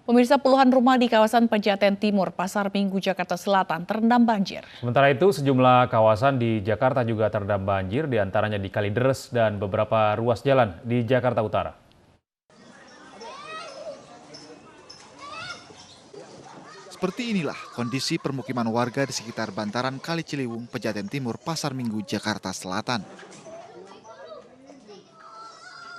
Pemirsa, puluhan rumah di kawasan Pejaten Timur, Pasar Minggu, Jakarta Selatan terendam banjir. Sementara itu, sejumlah kawasan di Jakarta juga terendam banjir, diantaranya di Kalideres dan beberapa ruas jalan di Jakarta Utara. Seperti inilah kondisi permukiman warga di sekitar bantaran Kali Ciliwung, Pejaten Timur, Pasar Minggu, Jakarta Selatan.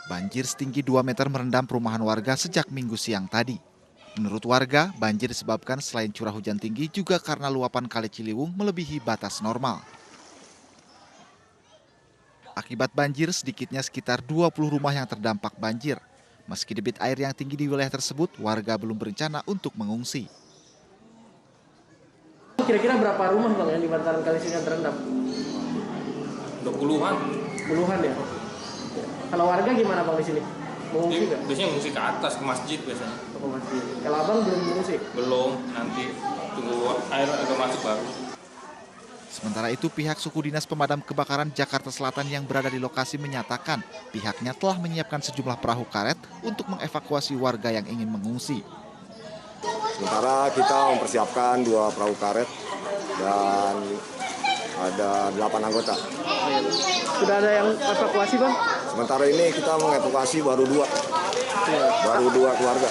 Banjir setinggi 2 meter merendam perumahan warga sejak Minggu siang tadi. Menurut warga, banjir disebabkan selain curah hujan tinggi juga karena luapan Kali Ciliwung melebihi batas normal. Akibat banjir, sedikitnya sekitar 20 rumah yang terdampak banjir. Meski debit air yang tinggi di wilayah tersebut, warga belum berencana untuk mengungsi. Kira-kira berapa rumah Bang yang di bantaran Kali Ciliwung terendam? 20-an. Puluhan ya? Kalau warga gimana Bang di sini? Mengungsi nggak? Biasanya mengungsi ke atas, ke masjid biasanya. Ke masjid. Kalau Abang belum mengungsi? Belum, nanti tunggu air agak masuk baru. Sementara itu, pihak suku dinas pemadam kebakaran Jakarta Selatan yang berada di lokasi menyatakan pihaknya telah menyiapkan sejumlah perahu karet untuk mengevakuasi warga yang ingin mengungsi. Sementara kita mempersiapkan 2 perahu karet dan ada 8 anggota. Sudah ada yang evakuasi Bang? Sementara ini kita mengevakuasi baru 2 keluarga.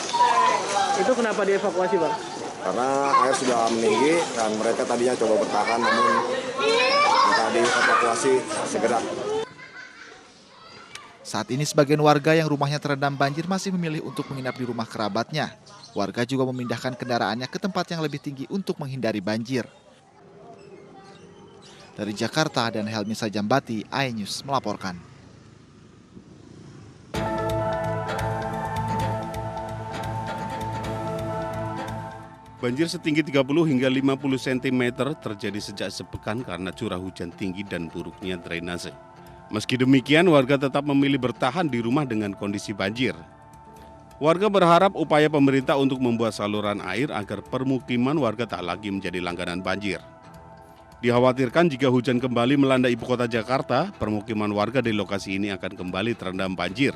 Itu kenapa dievakuasi Bang? Karena air sudah meninggi dan mereka tadinya coba bertahan namun minta dievakuasi segera. Saat ini sebagian warga yang rumahnya terendam banjir masih memilih untuk menginap di rumah kerabatnya. Warga juga memindahkan kendaraannya ke tempat yang lebih tinggi untuk menghindari banjir. Dari Jakarta dan Helmi Sajambati, iNews melaporkan. Banjir setinggi 30 hingga 50 cm terjadi sejak sepekan karena curah hujan tinggi dan buruknya drainase. Meski demikian, warga tetap memilih bertahan di rumah dengan kondisi banjir. Warga berharap upaya pemerintah untuk membuat saluran air agar permukiman warga tak lagi menjadi langganan banjir. Dikhawatirkan jika hujan kembali melanda ibu kota Jakarta, permukiman warga di lokasi ini akan kembali terendam banjir.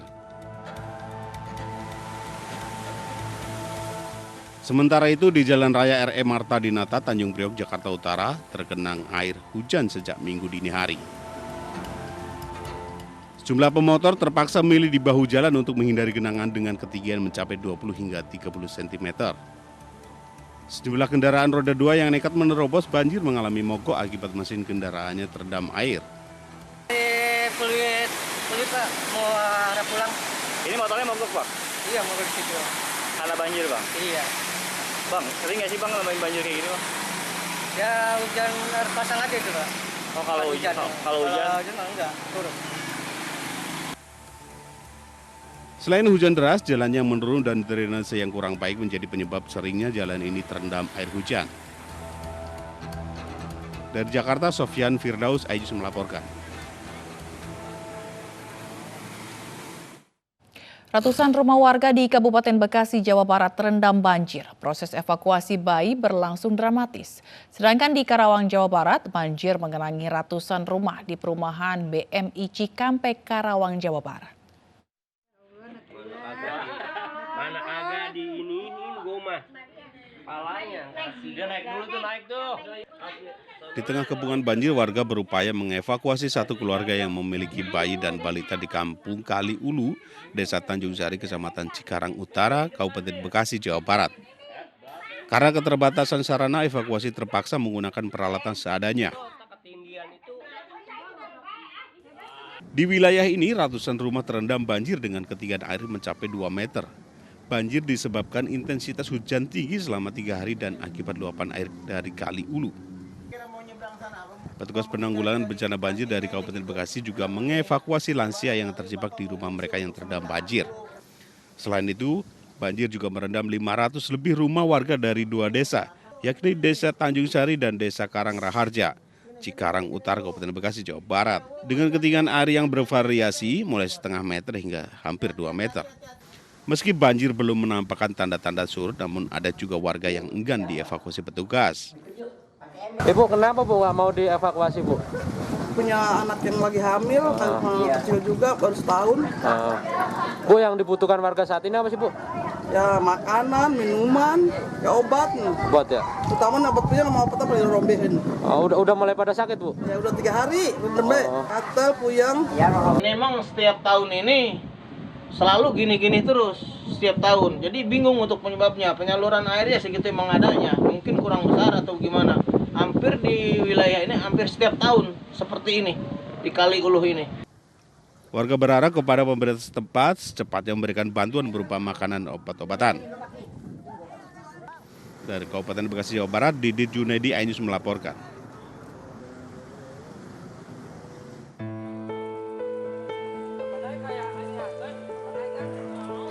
Sementara itu di Jalan Raya R.E. Marta Dinata, Tanjung Priok, Jakarta Utara, tergenang air hujan sejak Minggu dini hari. Sejumlah pemotor terpaksa memilih di bahu jalan untuk menghindari genangan dengan ketinggian mencapai 20 hingga 30 cm. Sejumlah kendaraan roda 2 yang nekat menerobos banjir mengalami mogok akibat mesin kendaraannya terendam air. Peluit Pak, mau arah pulang. Ini motornya mogok Pak? Iya, mogok di situ. Karena banjir Bang? Iya. Bang, sering nggak sih Bang ngalamin banjir kayak gini Bang? Ya hujan air pasang aja itu Pak. Oh kalau hujan? Kalau hujan enggak, turun. Selain hujan deras, jalan yang menurun dan drainase yang kurang baik menjadi penyebab seringnya jalan ini terendam air hujan. Dari Jakarta, Sofyan Firdaus, iNews melaporkan. Ratusan rumah warga di Kabupaten Bekasi, Jawa Barat terendam banjir. Proses evakuasi bayi berlangsung dramatis. Sedangkan di Karawang, Jawa Barat, banjir mengenangi ratusan rumah di perumahan BMI Cikampek, Karawang, Jawa Barat. Mana agak di iniin gomah. Palanya. Dia naik dulu tuh, naik tuh. Di tengah kepungan banjir, warga berupaya mengevakuasi satu keluarga yang memiliki bayi dan balita di Kampung Kali Ulu, Desa Tanjung Sari, Kecamatan Cikarang Utara, Kabupaten Bekasi, Jawa Barat. Karena keterbatasan sarana, evakuasi terpaksa menggunakan peralatan seadanya. Di wilayah ini, ratusan rumah terendam banjir dengan ketinggian air mencapai 2 meter. Banjir disebabkan intensitas hujan tinggi selama 3 hari dan akibat luapan air dari Kali Ulu. Petugas penanggulangan bencana banjir dari Kabupaten Bekasi juga mengevakuasi lansia yang terjebak di rumah mereka yang terendam banjir. Selain itu, banjir juga merendam 500 lebih rumah warga dari 2 desa, yakni Desa Tanjung Sari dan Desa Karang Raharja, Cikarang Utara, Kabupaten Bekasi, Jawa Barat, dengan ketinggian air yang bervariasi mulai setengah meter hingga hampir 2 meter. Meski banjir belum menampakkan tanda-tanda surut, namun ada juga warga yang enggan dievakuasi petugas. Ibu, kenapa Bu nggak mau dievakuasi Bu? Punya anak yang lagi hamil, kecil juga, baru setahun. Bu, yang dibutuhkan warga saat ini apa sih Bu? Ya makanan, minuman, ya obat. Buat ya? Utama obat puyeng sama obat apa dirombehin. Oh, udah mulai pada sakit, Bu? Ya udah 3 hari, dembe, katel, puyeng. Memang setiap tahun ini selalu gini-gini terus setiap tahun. Jadi bingung untuk penyebabnya. Penyaluran airnya segitu emang adanya. Mungkin kurang besar atau gimana. Hampir di wilayah ini hampir setiap tahun seperti ini di Kali Uluh ini. Warga berharap kepada pemerintah setempat secepatnya memberikan bantuan berupa makanan dan obat-obatan. Dari Kabupaten Bekasi, Jawa Barat, Didit Junedi, iNews melaporkan.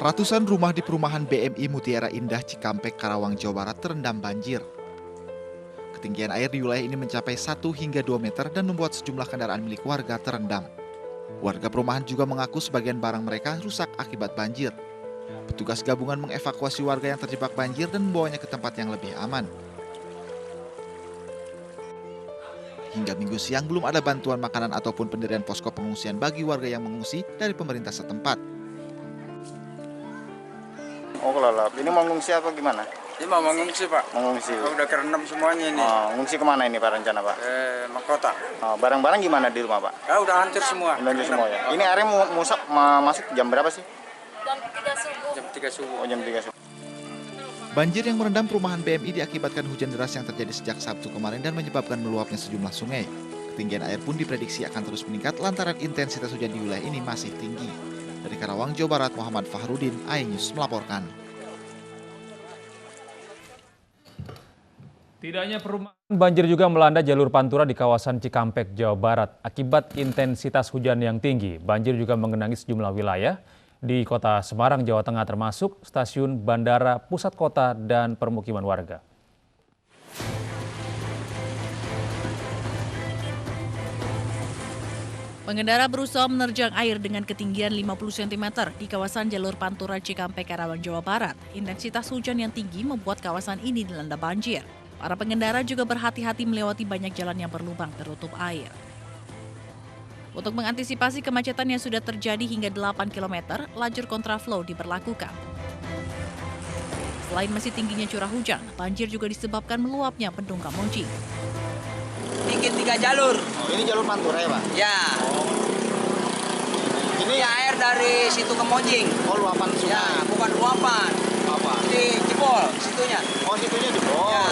Ratusan rumah di perumahan BMI Mutiara Indah, Cikampek, Karawang, Jawa Barat terendam banjir. Ketinggian air di wilayah ini mencapai 1 hingga 2 meter dan membuat sejumlah kendaraan milik warga terendam. Warga perumahan juga mengaku sebagian barang mereka rusak akibat banjir. Petugas gabungan mengevakuasi warga yang terjebak banjir dan membawanya ke tempat yang lebih aman. Hingga Minggu siang belum ada bantuan makanan ataupun pendirian posko pengungsian bagi warga yang mengungsi dari pemerintah setempat. Oh kelelep, ini mau ngungsi apa gimana? Ini mau mengungsi, Pak. Mengungsi. Udah kerendam semuanya ini. Ngungsi kemana ini Pak rencana Pak? Mahkota. Barang-barang gimana di rumah Pak? Ya udah hancur semua. Hancur semua ya. Ini airnya masuk jam berapa sih? Jam 3 subuh. Oh jam 3 subuh. Banjir yang merendam perumahan BMI diakibatkan hujan deras yang terjadi sejak Sabtu kemarin dan menyebabkan meluapnya sejumlah sungai. Ketinggian air pun diprediksi akan terus meningkat lantaran intensitas hujan di wilayah ini masih tinggi. Dari Karawang, Jawa Barat, Muhammad Fahrudin, iNews melaporkan. Tidak hanya perumahan, banjir juga melanda jalur Pantura di kawasan Cikampek, Jawa Barat. Akibat intensitas hujan yang tinggi, banjir juga mengenangi sejumlah wilayah di kota Semarang, Jawa Tengah termasuk stasiun bandara, pusat kota, dan permukiman warga. Pengendara berusaha menerjang air dengan ketinggian 50 cm di kawasan jalur Pantura Cikampek, Karawang, Jawa Barat. Intensitas hujan yang tinggi membuat kawasan ini dilanda banjir. Para pengendara juga berhati-hati melewati banyak jalan yang berlubang tertutup air. Untuk mengantisipasi kemacetan yang sudah terjadi hingga 8 km, lajur kontraflow diberlakukan. Selain masih tingginya curah hujan, banjir juga disebabkan meluapnya Bendung Kamonjing. Bikin 3 jalur. Oh ini jalur Pantura ya Pak? Ya. Ini air dari situ ke Monjing. Oh luapan sungai? Ya, bukan luapan. Apa? Di jebol situnya. Oh situnya jebol? Ya.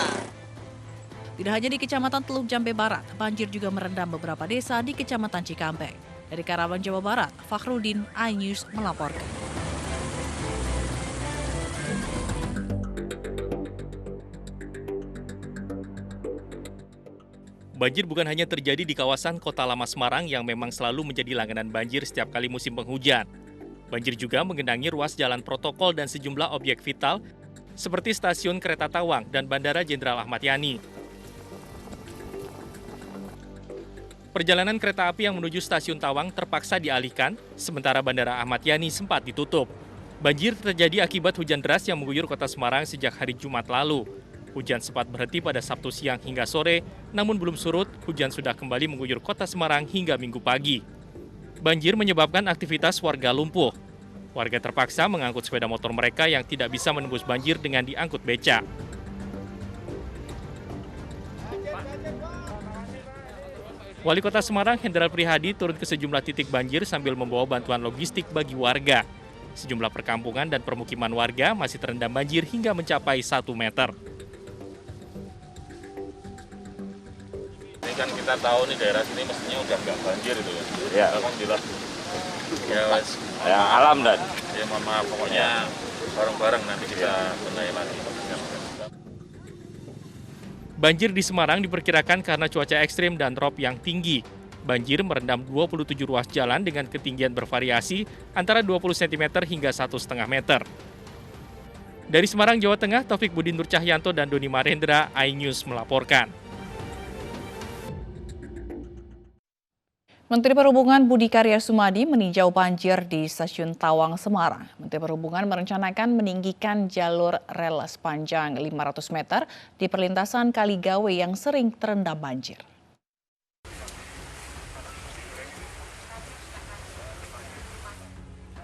Tidak hanya di Kecamatan Teluk Jambe Barat, banjir juga merendam beberapa desa di Kecamatan Cikampek. Dari Karawang, Jawa Barat, Fakhrudin, iNews melaporkan. Banjir bukan hanya terjadi di kawasan Kota Lama Semarang yang memang selalu menjadi langganan banjir setiap kali musim penghujan. Banjir juga menggenangi ruas jalan protokol dan sejumlah objek vital seperti stasiun kereta Tawang dan Bandara Jenderal Ahmad Yani. Perjalanan kereta api yang menuju stasiun Tawang terpaksa dialihkan, sementara Bandara Ahmad Yani sempat ditutup. Banjir terjadi akibat hujan deras yang mengguyur kota Semarang sejak hari Jumat lalu. Hujan sempat berhenti pada Sabtu siang hingga sore, namun belum surut, hujan sudah kembali mengguyur kota Semarang hingga Minggu pagi. Banjir menyebabkan aktivitas warga lumpuh. Warga terpaksa mengangkut sepeda motor mereka yang tidak bisa menembus banjir dengan diangkut beca. Wali Kota Semarang, Hendral Prihadi, turun ke sejumlah titik banjir sambil membawa bantuan logistik bagi warga. Sejumlah perkampungan dan permukiman warga masih terendam banjir hingga mencapai 1 meter. Ini kan kita tahu nih daerah sini mestinya udah nggak banjir itu ya. Ya. Alhamdulillah. Ya wes. Ya alam dan. Ya mohon maaf pokoknya bareng-bareng nanti kita benahi lagi. Banjir di Semarang diperkirakan karena cuaca ekstrim dan rob yang tinggi. Banjir merendam 27 ruas jalan dengan ketinggian bervariasi antara 20 cm hingga 1,5 meter. Dari Semarang, Jawa Tengah, Taufik Budi Nur Cahyanto dan Doni Marendra, iNews melaporkan. Menteri Perhubungan Budi Karya Sumadi meninjau banjir di Stasiun Tawang, Semarang. Menteri Perhubungan merencanakan meninggikan jalur rel sepanjang 500 meter di perlintasan Kaligawe yang sering terendam banjir.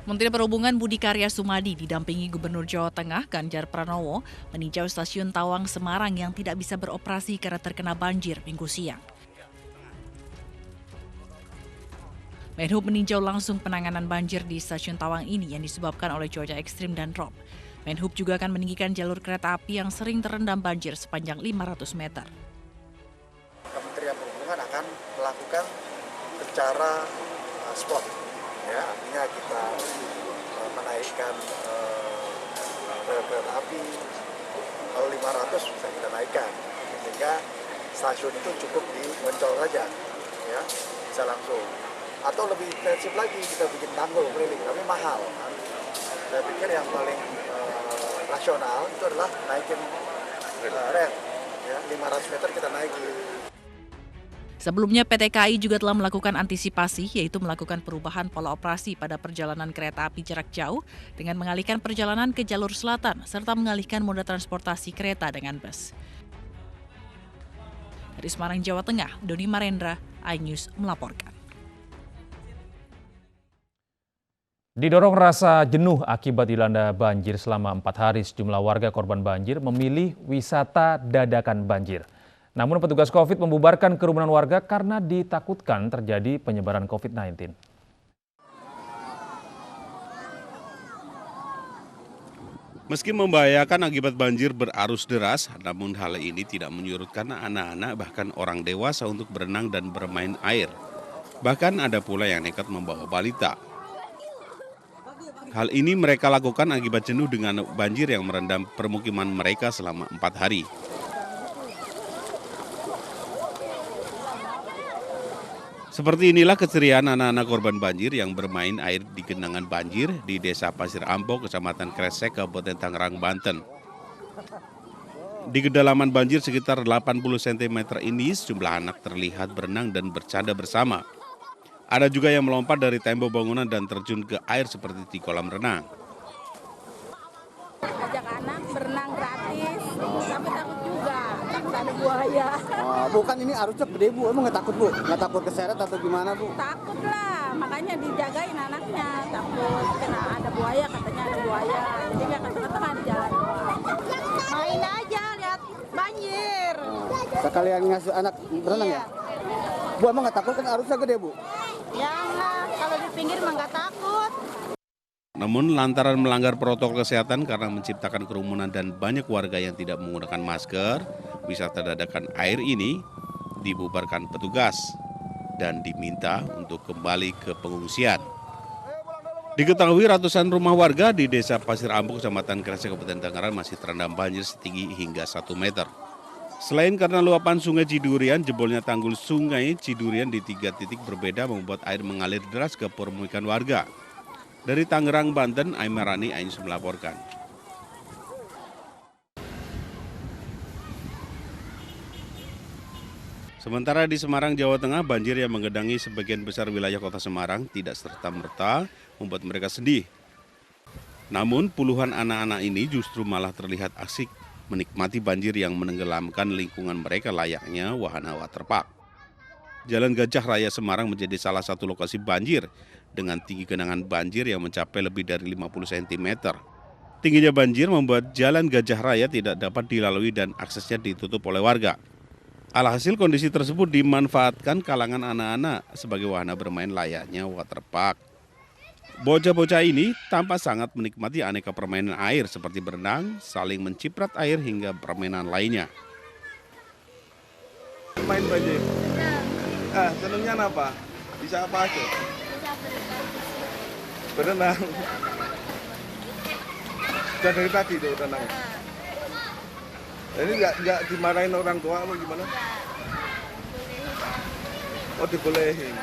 Menteri Perhubungan Budi Karya Sumadi didampingi Gubernur Jawa Tengah Ganjar Pranowo meninjau stasiun Tawang Semarang yang tidak bisa beroperasi karena terkena banjir Minggu siang. Menhub meninjau langsung penanganan banjir di stasiun Tawang ini yang disebabkan oleh cuaca ekstrim dan rob. Menhub juga akan meninggikan jalur kereta api yang sering terendam banjir sepanjang 500 meter. Kementerian Perhubungan akan melakukan secara spot. Ya, artinya kita menaikkan rel kereta api, kalau 500 bisa kita naikkan, sehingga stasiun itu cukup di Ancol saja, ya, bisa langsung. Atau lebih intensif lagi kita bikin tanggul keliling, tapi mahal. Kan? Saya pikir yang paling rasional itu adalah naikin rel, ya, 500 meter kita naikin. Sebelumnya PT KAI juga telah melakukan antisipasi, yaitu melakukan perubahan pola operasi pada perjalanan kereta api jarak jauh dengan mengalihkan perjalanan ke jalur selatan serta mengalihkan moda transportasi kereta dengan bus. Dari Semarang, Jawa Tengah, Doni Marendra, iNews melaporkan. Didorong rasa jenuh akibat dilanda banjir selama 4 hari, sejumlah warga korban banjir memilih wisata dadakan banjir. Namun petugas COVID membubarkan kerumunan warga karena ditakutkan terjadi penyebaran COVID-19. Meski membahayakan akibat banjir berarus deras, namun hal ini tidak menyurutkan anak-anak bahkan orang dewasa untuk berenang dan bermain air. Bahkan ada pula yang nekat membawa balita. Hal ini mereka lakukan akibat jenuh dengan banjir yang merendam permukiman mereka selama 4 hari. Seperti inilah keceriaan anak-anak korban banjir yang bermain air di genangan banjir di Desa Pasir Ampo, Kecamatan Kresek, Kabupaten Tangerang, Banten. Di kedalaman banjir sekitar 80 cm ini, sejumlah anak terlihat berenang dan bercanda bersama. Ada juga yang melompat dari tembok bangunan dan terjun ke air seperti di kolam renang. Ajak anak berenang gratis, tapi takut juga, takut ada buaya. Oh, bukan ini arusnya gede Bu, emang nggak takut Bu? Nggak takut keseret atau gimana Bu? Takut lah, makanya dijagain anaknya, takut kena ada buaya, katanya ada buaya, jadi nggak ke tengah-tengah di jalan. Main aja, lihat banjir. Sekalian ngasih anak berenang ya? Bu emang nggak takut kan arusnya gede Bu? Jangan, kalau di pinggir mah nggak takut. Namun lantaran melanggar protokol kesehatan karena menciptakan kerumunan dan banyak warga yang tidak menggunakan masker, wisata dadakan air ini dibubarkan petugas dan diminta untuk kembali ke pengungsian. Diketahui ratusan rumah warga di Desa Pasir Ampo, Kecamatan Kresek, Kabupaten Tangerang masih terendam banjir setinggi hingga 1 meter. Selain karena luapan Sungai Cidurian, jebolnya tanggul Sungai Cidurian di 3 titik berbeda membuat air mengalir deras ke permukiman warga. Dari Tangerang, Banten, Aimarani, iNews melaporkan. Sementara di Semarang, Jawa Tengah, banjir yang menggenangi sebagian besar wilayah kota Semarang tidak serta-merta membuat mereka sedih. Namun puluhan anak-anak ini justru malah terlihat asik menikmati banjir yang menenggelamkan lingkungan mereka layaknya wahana waterpark. Jalan Gajah Raya Semarang menjadi salah satu lokasi banjir dengan tinggi genangan banjir yang mencapai lebih dari 50 cm. Tingginya banjir membuat Jalan Gajah Raya tidak dapat dilalui dan aksesnya ditutup oleh warga. Alhasil kondisi tersebut dimanfaatkan kalangan anak-anak sebagai wahana bermain layaknya waterpark. Bocah-bocah ini tampak sangat menikmati aneka permainan air seperti berenang, saling menciprat air hingga permainan lainnya. Main banjir. Senengnya apa? Bisa apa aja? Berenang. Sudah dari tadi tuh berenang. Ini nggak dimarahin orang tua atau gimana? Oh dibolehin.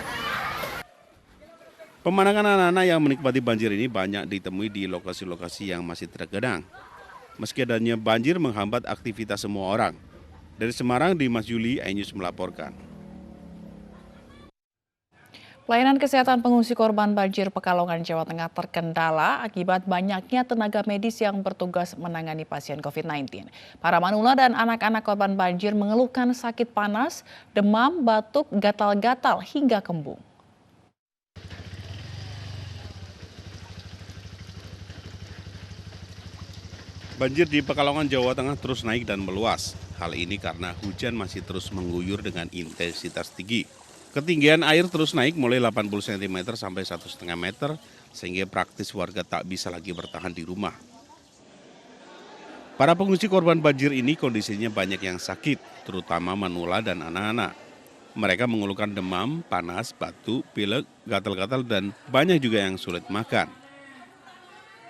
Pemandangan anak-anak yang menikmati banjir ini banyak ditemui di lokasi-lokasi yang masih tergenang. Meski adanya banjir menghambat aktivitas semua orang. Dari Semarang, Dimas Yuli, iNews melaporkan. Pelayanan kesehatan pengungsi korban banjir Pekalongan, Jawa Tengah terkendala akibat banyaknya tenaga medis yang bertugas menangani pasien COVID-19. Para manula dan anak-anak korban banjir mengeluhkan sakit panas, demam, batuk, gatal-gatal hingga kembung. Banjir di Pekalongan, Jawa Tengah terus naik dan meluas. Hal ini karena hujan masih terus mengguyur dengan intensitas tinggi. Ketinggian air terus naik mulai 80 cm sampai 1,5 meter, sehingga praktis warga tak bisa lagi bertahan di rumah. Para pengungsi korban banjir ini kondisinya banyak yang sakit, terutama manula dan anak-anak. Mereka mengeluhkan demam, panas, batuk, pilek, gatal-gatal, dan banyak juga yang sulit makan.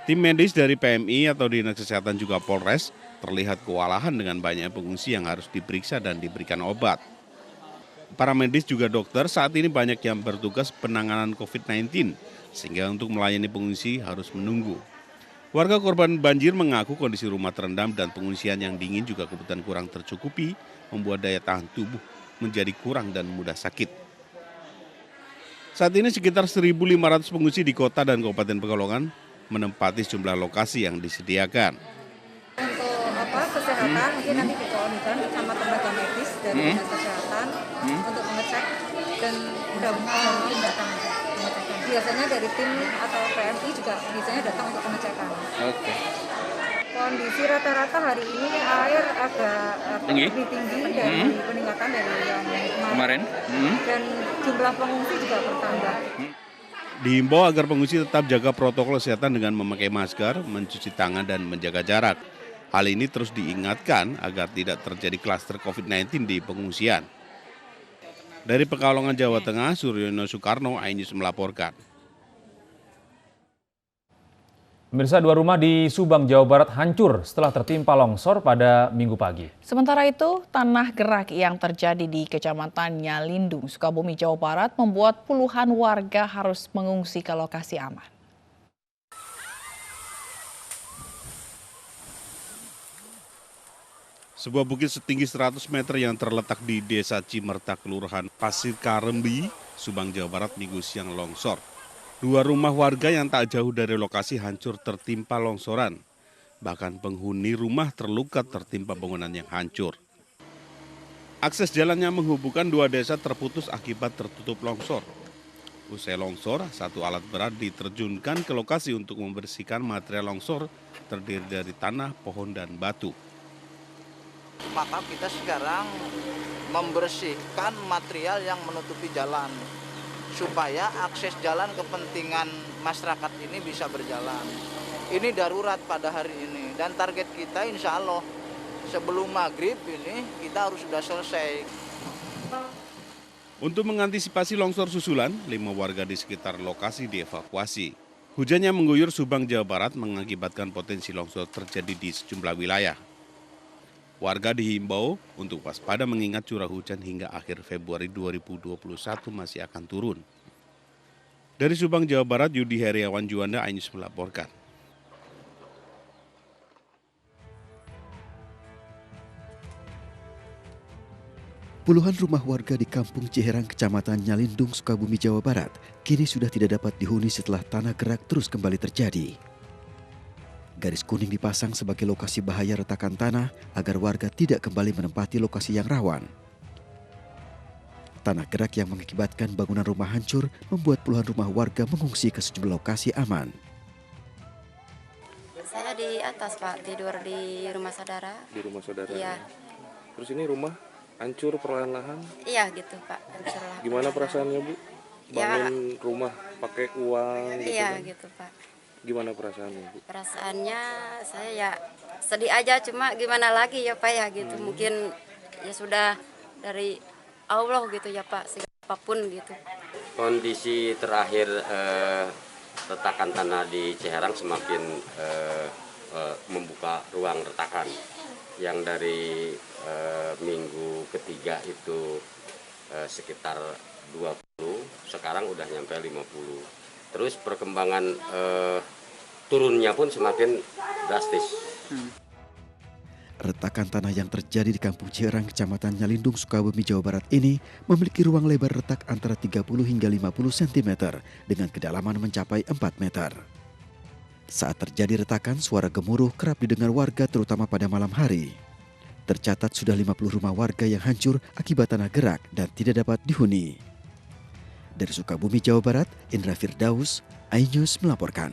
Tim medis dari PMI atau Dinas Kesehatan juga Polres terlihat kewalahan dengan banyak pengungsi yang harus diperiksa dan diberikan obat. Para medis juga dokter saat ini banyak yang bertugas penanganan COVID-19, sehingga untuk melayani pengungsi harus menunggu. Warga korban banjir mengaku kondisi rumah terendam dan pengungsian yang dingin juga kebutuhan kurang tercukupi, membuat daya tahan tubuh menjadi kurang dan mudah sakit. Saat ini sekitar 1.500 pengungsi di kota dan Kabupaten Pekalongan menempati sejumlah lokasi yang disediakan. Untuk kesehatan mungkin nanti dikoordinasikan sama tenaga medis dari Dinas Kesehatan untuk mengecek dan mudah-mudahan mungkin datang pengecekan. Biasanya dari tim atau PMI juga biasanya datang untuk pengecekan. Oke. Kondisi rata-rata hari ini air agak lebih tinggi dari peningkatan dari yang kemarin. Dan jumlah pengungsi juga bertambah. Dihimbau agar pengungsi tetap jaga protokol kesehatan dengan memakai masker, mencuci tangan, dan menjaga jarak. Hal ini terus diingatkan agar tidak terjadi klaster COVID-19 di pengungsian. Dari Pekalongan, Jawa Tengah, Suryono Soekarno, iNews melaporkan. Pemirsa, 2 rumah di Subang, Jawa Barat hancur setelah tertimpa longsor pada Minggu pagi. Sementara itu, tanah gerak yang terjadi di Kecamatan Nyalindung, Sukabumi, Jawa Barat membuat puluhan warga harus mengungsi ke lokasi aman. Sebuah bukit setinggi 100 meter yang terletak di Desa Cimerta, Kelurahan Pasir Karembi, Subang, Jawa Barat, Minggu siang longsor. 2 rumah warga yang tak jauh dari lokasi hancur tertimpa longsoran. Bahkan penghuni rumah terluka tertimpa bangunan yang hancur. Akses jalannya menghubungkan 2 desa terputus akibat tertutup longsor. Usai longsor, 1 alat berat diterjunkan ke lokasi untuk membersihkan material longsor terdiri dari tanah, pohon, dan batu. Maka kita sekarang membersihkan material yang menutupi jalan, supaya akses jalan kepentingan masyarakat ini bisa berjalan. Ini darurat pada hari ini dan target kita insya Allah sebelum maghrib ini kita harus sudah selesai. Untuk mengantisipasi longsor susulan, 5 warga di sekitar lokasi dievakuasi. Hujan yang mengguyur Subang, Jawa Barat mengakibatkan potensi longsor terjadi di sejumlah wilayah. Warga dihimbau untuk waspada mengingat curah hujan hingga akhir Februari 2021 masih akan turun. Dari Subang, Jawa Barat, Yudi Heriawan Juanda, iNews melaporkan. Puluhan rumah warga di Kampung Ciherang, Kecamatan Nyalindung, Sukabumi, Jawa Barat, kini sudah tidak dapat dihuni setelah tanah gerak terus kembali terjadi. Garis kuning dipasang sebagai lokasi bahaya retakan tanah agar warga tidak kembali menempati lokasi yang rawan. Tanah gerak yang mengakibatkan bangunan rumah hancur membuat puluhan rumah warga mengungsi ke sejumlah lokasi aman. Saya di atas, Pak, tidur di rumah saudara. Di rumah saudara? Iya. Terus ini rumah hancur perlahan-lahan? Iya gitu, Pak. Hancur lah. Gimana perasaannya, Bu? Bangun rumah pakai uang gitu? Iya kan? gitu, Pak. Gimana perasaannya, Bu? Perasaannya saya ya sedih aja, cuma gimana lagi ya, Pak, ya gitu. Mungkin ya sudah dari Allah gitu ya, Pak, apapun gitu. Kondisi terakhir retakan tanah di Ciherang semakin membuka ruang retakan. Yang dari minggu ketiga itu sekitar 20, sekarang udah nyampe 50. Terus perkembangan turunnya pun semakin drastis. Retakan tanah yang terjadi di Kampung Ciherang, Kecamatan Nyalindung, Sukabumi, Jawa Barat ini memiliki ruang lebar retak antara 30 hingga 50 cm dengan kedalaman mencapai 4 meter. Saat terjadi retakan, suara gemuruh kerap didengar warga terutama pada malam hari. Tercatat sudah 50 rumah warga yang hancur akibat tanah gerak dan tidak dapat dihuni. Dari Sukabumi, Jawa Barat, Indra Firdaus, iNews melaporkan.